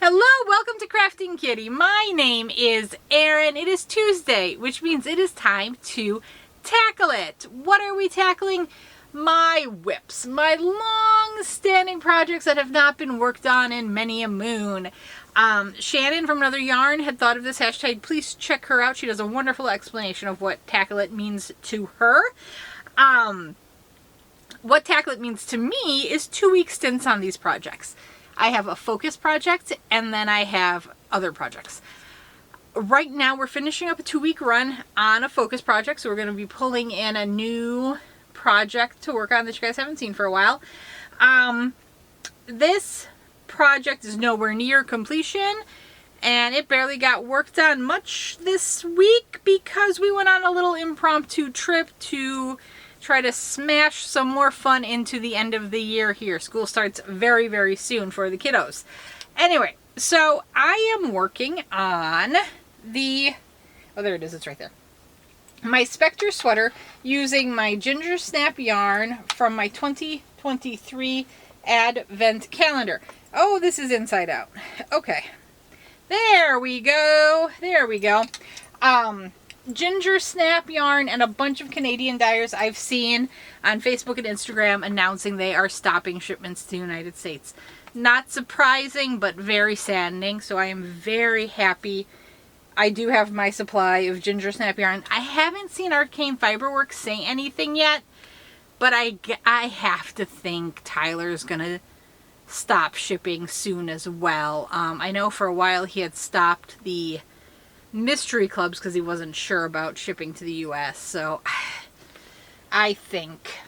Hello, welcome to Krafting Kitty. My name is Erin. It is Tuesday, which means it is time to tackle it. What are we tackling? My whips, my long-standing projects that have not been worked on in many a moon. Shannon from Another Yarn had thought of this hashtag. Please check her out. She does a wonderful explanation of what tackle it means to her. What tackle it means to me is 2-week stints on these projects. I have a focus project and then I have other projects. Right now we're finishing up a 2-week run on a focus project, so we're going to be pulling in a new project to work on that you guys haven't seen for a while. This project is nowhere near completion and it barely got worked on much this week because we went on a little impromptu trip to try to smash some more fun into the end of the year here. School starts very, very soon for the kiddos. Anyway, so I am working on the, oh there it is, it's right there. My Spectre sweater using my ginger snap yarn from my 2023 advent calendar. Oh, this is inside out. Okay. There we go. There we go. Ginger snap yarn and a bunch of Canadian dyers I've seen on Facebook and Instagram announcing they are stopping shipments to the United States. Not surprising, but very saddening. So I am very happy. I do have my supply of ginger snap yarn. I haven't seen Arcane Fiberworks say anything yet, but I have to think Tyler's gonna stop shipping soon as well. I know for a while he had stopped the mystery clubs because he wasn't sure about shipping to the US. So I think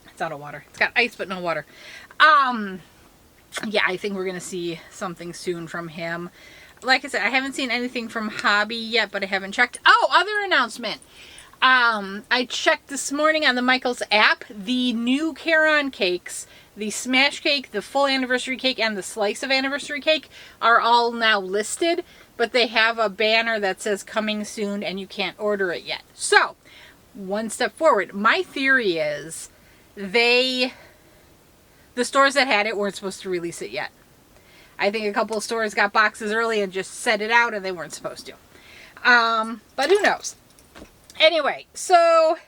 it's out of water. It's got ice but no water. Yeah, I think we're gonna see something soon from him. Like I said, I haven't seen anything from Hobby yet, but I haven't checked. Oh, other announcement. I checked this morning on the Michaels app. The new Caron cakes, the smash cake, the full anniversary cake, and the slice of anniversary cake are all now listed, but they have a banner that says coming soon and you can't order it yet. So, one step forward. My theory is the stores that had it weren't supposed to release it yet. I think a couple of stores got boxes early and just set it out and they weren't supposed to. But who knows? Anyway, so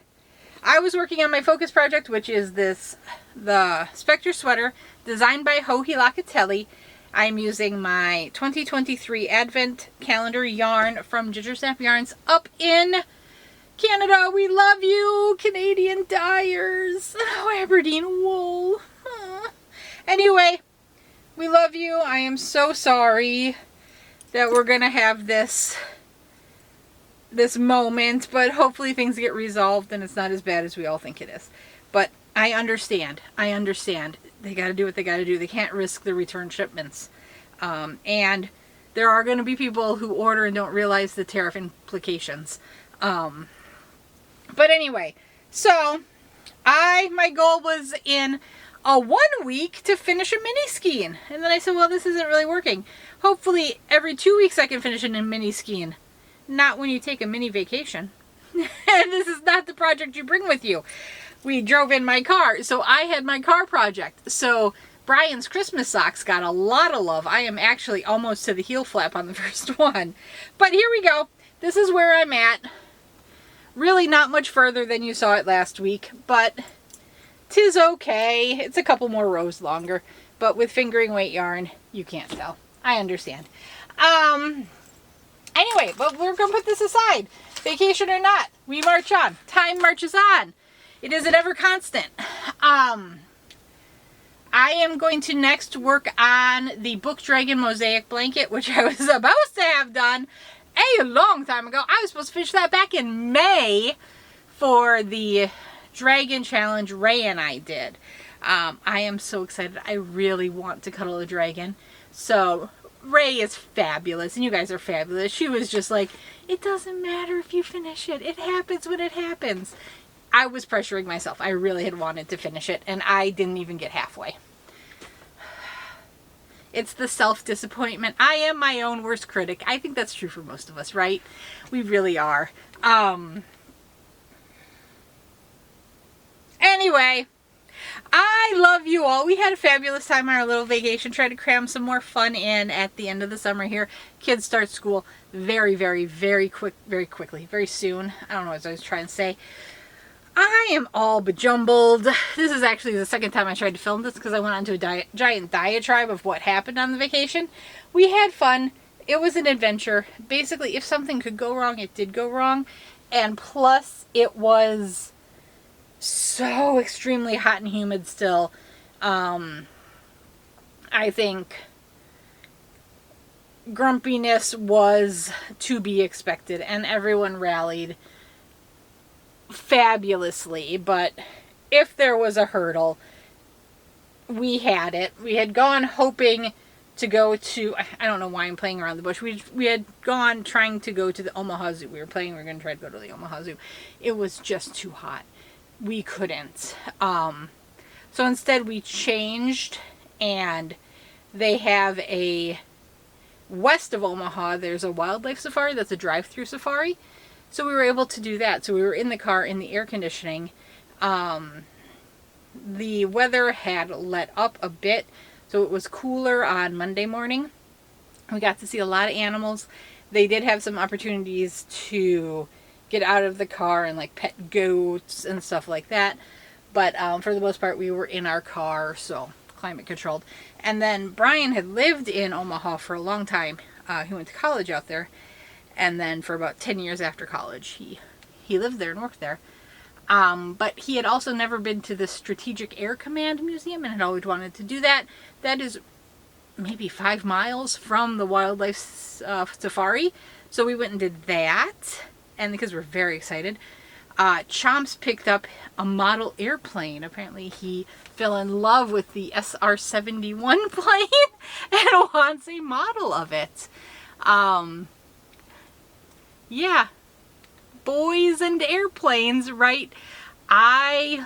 I was working on my focus project, which is the Spectre sweater designed by Joji Locatelli. I'm using my 2023 Advent calendar yarn from Ginger Snap Yarns up in Canada. We love you, Canadian dyers. Oh, Aberdeen wool. Anyway, we love you. I am so sorry that we're going to have this moment, but hopefully things get resolved and it's not as bad as we all think it is. But I understand. I understand. They got to do what they got to do. They can't risk the return shipments. And there are going to be people who order and don't realize the tariff implications. But anyway, so my goal was in a 1 week to finish a mini skein. And then I said, well, this isn't really working. Hopefully every 2 weeks I can finish a mini skein. Not when you take a mini vacation. And this is not the project you bring with you. We drove in my car, so I had my car project. So Brian's Christmas socks got a lot of love. I am actually almost to the heel flap on the first one. But here we go. This is where I'm at. Really not much further than you saw it last week, but 'tis okay. It's a couple more rows longer, but with fingering weight yarn, you can't tell. I understand. Anyway, but we're going to put this aside. Vacation or not, we march on. Time marches on. It is an ever constant. I am going to next work on the Book Dragon Mosaic Blanket, which I was supposed to have done a long time ago. I was supposed to finish that back in May for the Dragon Challenge Ray and I did. I am so excited. I really want to cuddle a dragon. So Ray is fabulous, and you guys are fabulous. She was just like, it doesn't matter if you finish it. It happens when it happens. I was pressuring myself. I really had wanted to finish it, and I didn't even get halfway. It's the self-disappointment. I am my own worst critic. I think that's true for most of us, right? We really are. Anyway, I love you all. We had a fabulous time on our little vacation. Tried to cram some more fun in at the end of the summer here. Kids start school very quickly, very soon. I don't know what I was trying to say. I am all bejumbled. This is actually the second time I tried to film this because I went on to a giant diatribe of what happened on the vacation. We had fun. It was an adventure. Basically, if something could go wrong, it did go wrong. And plus, it was so extremely hot and humid still. I think grumpiness was to be expected, and everyone rallied fabulously. But if there was a hurdle, we had it. We had gone hoping to go to, I don't know why I'm playing around the bush. We had gone trying to go to the Omaha Zoo. We were going to try to go to the Omaha Zoo. It was just too hot. We couldn't. So instead we changed, and they have west of Omaha, there's a wildlife safari that's a drive-through safari. So we were able to do that. So we were in the car in the air conditioning. The weather had let up a bit, so it was cooler on Monday morning. We got to see a lot of animals. They did have some opportunities to get out of the car and like pet goats and stuff like that. But for the most part, we were in our car, so climate controlled. And then Brian had lived in Omaha for a long time. He went to college out there. And then for about 10 years after college, he lived there and worked there. But he had also never been to the Strategic Air Command Museum and had always wanted to do that. That is maybe 5 miles from the wildlife safari. So we went and did that. And because we're very excited, Chomps picked up a model airplane. Apparently he fell in love with the SR-71 plane and wants a model of it. Yeah, boys and airplanes, right? I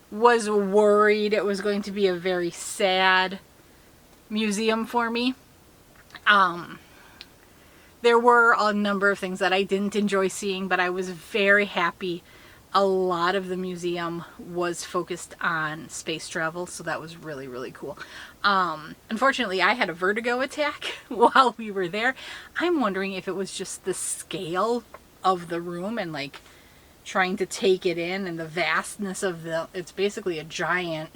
was worried it was going to be a very sad museum for me. There were a number of things that I didn't enjoy seeing, but I was very happy. A lot of the museum was focused on space travel, so that was really cool. Unfortunately, I had a vertigo attack while we were there. I'm wondering if it was just the scale of the room and like trying to take it in and the vastness of it's basically a giant,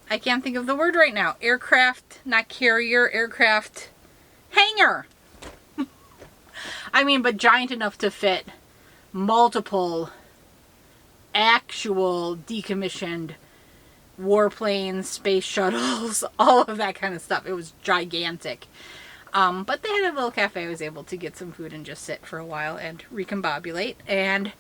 I can't think of the word right now. Aircraft, not carrier, aircraft hangar. I mean, but giant enough to fit multiple actual decommissioned warplanes, space shuttles, all of that kind of stuff. It was gigantic. But they had a little cafe. I was able to get some food and just sit for a while and recombobulate. And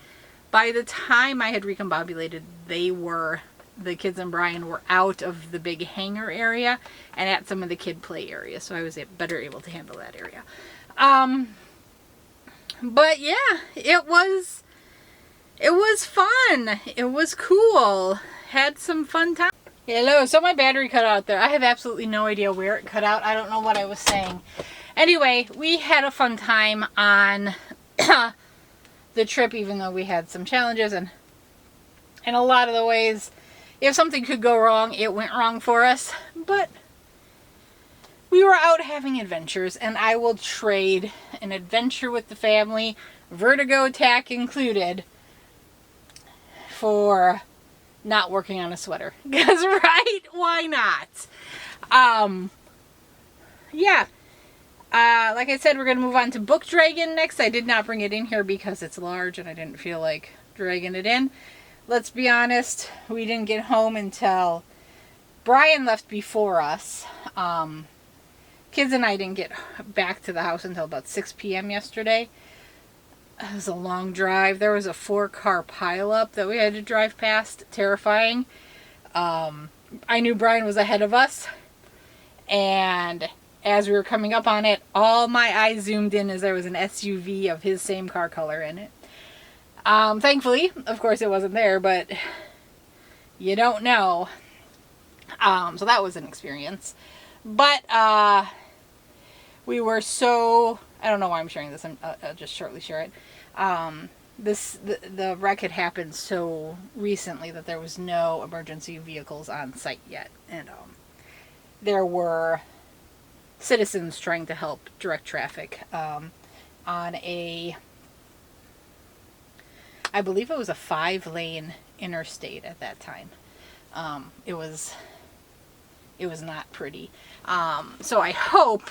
by the time I had recombobulated, the kids and Brian were out of the big hangar area and at some of the kid play areas. So I was better able to handle that area. But yeah, it was fun. It was cool. Had some fun time. Hello, so my battery cut out there. I have absolutely no idea where it cut out. I don't know what I was saying. Anyway, we had a fun time on the trip, even though we had some challenges, and in a lot of the ways, if something could go wrong, it went wrong for us. But we were out having adventures, and I will trade an adventure with the family, vertigo attack included, for not working on a sweater. Because, right? Why not? Yeah. Like I said, we're going to move on to Book Dragon next. I did not bring it in here because it's large and I didn't feel like dragging it in. Let's be honest, we didn't get home until Brian left before us. Kids and I didn't get back to the house until about 6 p.m. yesterday. It was a long drive. There was a 4-car pileup that we had to drive past. Terrifying. I knew Brian was ahead of us. And as we were coming up on it, all my eyes zoomed in as there was an SUV of his same car color in it. Thankfully, of course it wasn't there, but you don't know. So that was an experience. But we were so... I don't know why I'm sharing this. I'll just shortly share it. the wreck had happened so recently that there was no emergency vehicles on site yet, and there were citizens trying to help direct traffic on a, I believe it was a 5-lane interstate at that time. It was not pretty. So I hope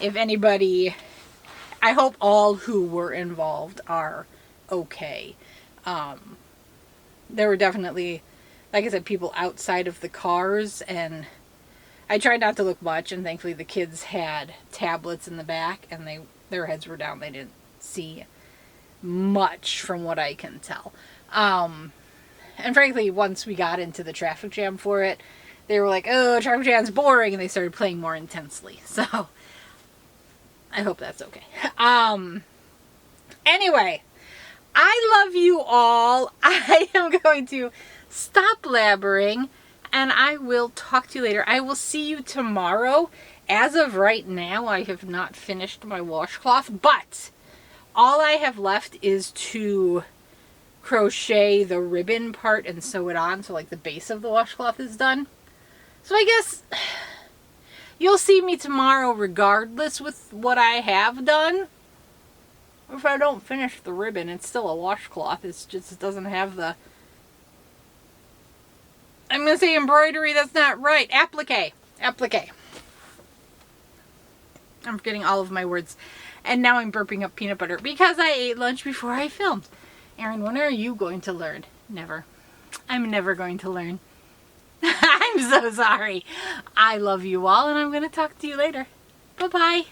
I hope all who were involved are okay. There were definitely, like I said, people outside of the cars, and I tried not to look much, and thankfully the kids had tablets in the back, and their heads were down. They didn't see much from what I can tell. And frankly, once we got into the traffic jam for it, they were like, oh, traffic jam's boring, and they started playing more intensely. So I hope that's okay. Anyway, I love you all. I am going to stop blabbering, and I will talk to you later. I will see you tomorrow. As of right now, I have not finished my washcloth, but all I have left is to crochet the ribbon part and sew it on, so like the base of the washcloth is done. So I guess you'll see me tomorrow regardless with what I have done. If I don't finish the ribbon, it's still a washcloth. It's just, it doesn't have the, I'm going to say embroidery, that's not right. Applique. Applique. I'm forgetting all of my words. And now I'm burping up peanut butter because I ate lunch before I filmed. Erin, when are you going to learn? Never. I'm never going to learn. I'm so sorry. I love you all, and I'm going to talk to you later. Bye-bye.